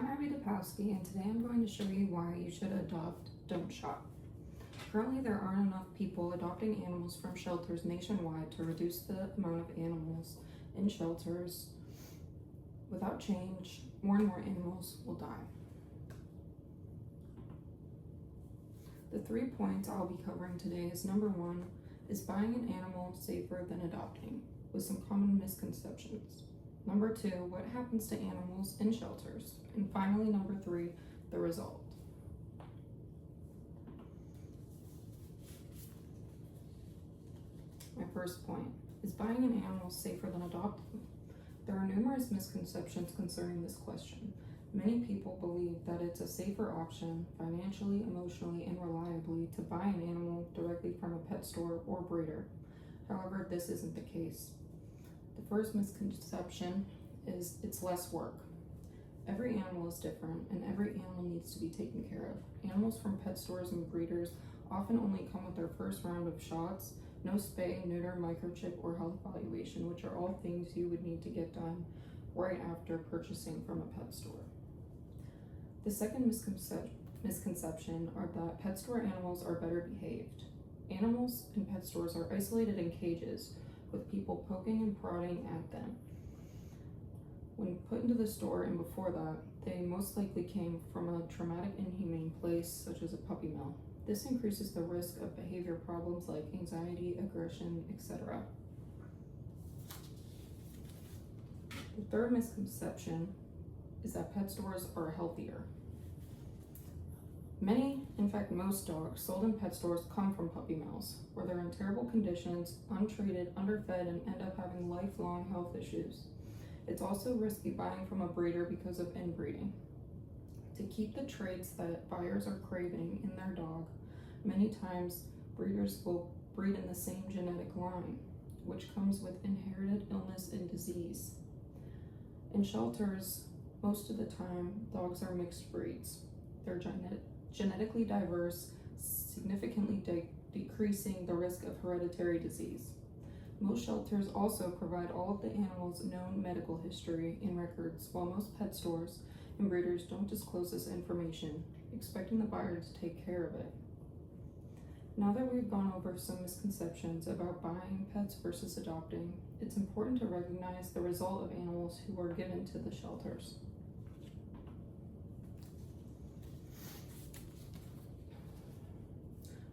I'm Abby Dopowski, and today I'm going to show you why you should adopt, don't shop. Currently, there aren't enough people adopting animals from shelters nationwide to reduce the amount of animals in shelters. Without change, more and more animals will die. The 3 points I'll be covering today is number 1, is buying an animal safer than adopting, with some common misconceptions. Number 2, what happens to animals in shelters? And finally, number 3, the result. My first point, is buying an animal safer than adopting? There are numerous misconceptions concerning this question. Many people believe that it's a safer option financially, emotionally, and reliably to buy an animal directly from a pet store or breeder. However, this isn't the case. The first misconception is it's less work. Every animal is different, and every animal needs to be taken care of. Animals from pet stores and breeders often only come with their first round of shots, no spay, neuter, microchip, or health evaluation, which are all things you would need to get done right after purchasing from a pet store. The second misconception are that pet store animals are better behaved. Animals in pet stores are isolated in cages, with people poking and prodding at them. When put into the store and before that, they most likely came from a traumatic, inhumane place such as a puppy mill. This increases the risk of behavior problems like anxiety, aggression, etc. The third misconception is that pet stores are healthier. Many, in fact most dogs sold in pet stores come from puppy mills, where they're in terrible conditions, untreated, underfed, and end up having lifelong health issues. It's also risky buying from a breeder because of inbreeding. To keep the traits that buyers are craving in their dog, many times breeders will breed in the same genetic line, which comes with inherited illness and disease. In shelters, most of the time, dogs are mixed breeds. They're genetically diverse, significantly decreasing the risk of hereditary disease. Most shelters also provide all of the animal's known medical history and records, while most pet stores and breeders don't disclose this information, expecting the buyer to take care of it. Now that we've gone over some misconceptions about buying pets versus adopting, it's important to recognize the result of animals who are given to the shelters.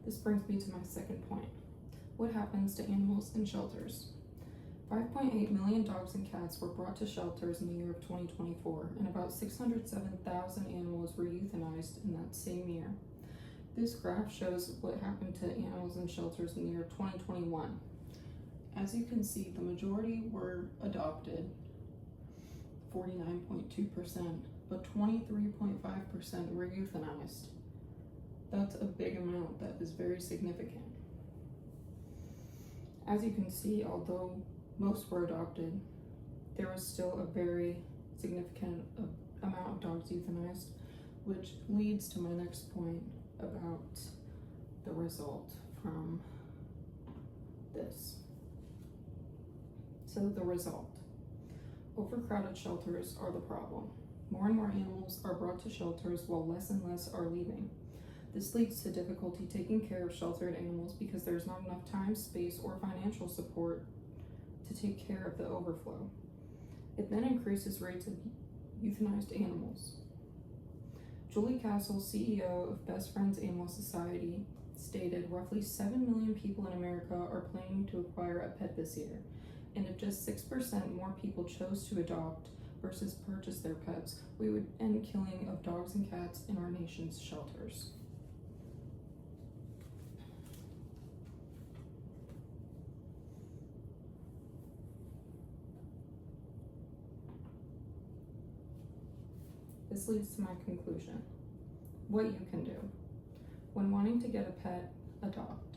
This brings me to my second point. What happens to animals in shelters? 5.8 million dogs and cats were brought to shelters in the year of 2024, and about 607,000 animals were euthanized in that same year. This graph shows what happened to animals in shelters in the year of 2021. As you can see, the majority were adopted, 49.2%, but 23.5% were euthanized. That's a big amount that is very significant. As you can see, although most were adopted, there was still a very significant amount of dogs euthanized, which leads to my next point about the result from this. So the result. Overcrowded shelters are the problem. More and more animals are brought to shelters while less and less are leaving. This leads to difficulty taking care of sheltered animals because there's not enough time, space, or financial support to take care of the overflow. It then increases rates of euthanized animals. Julie Castle, CEO of Best Friends Animal Society, stated roughly 7 million people in America are planning to acquire a pet this year, and if just 6% more people chose to adopt versus purchase their pets, we would end killing of dogs and cats in our nation's shelters. This leads to my conclusion. What you can do. When wanting to get a pet, adopt.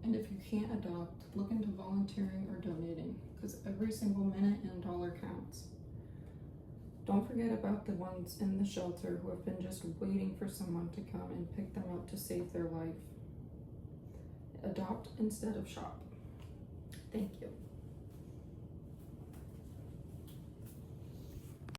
And if you can't adopt, look into volunteering or donating, because every single minute and dollar counts. Don't forget about the ones in the shelter who have been just waiting for someone to come and pick them up to save their life. Adopt instead of shop. Thank you.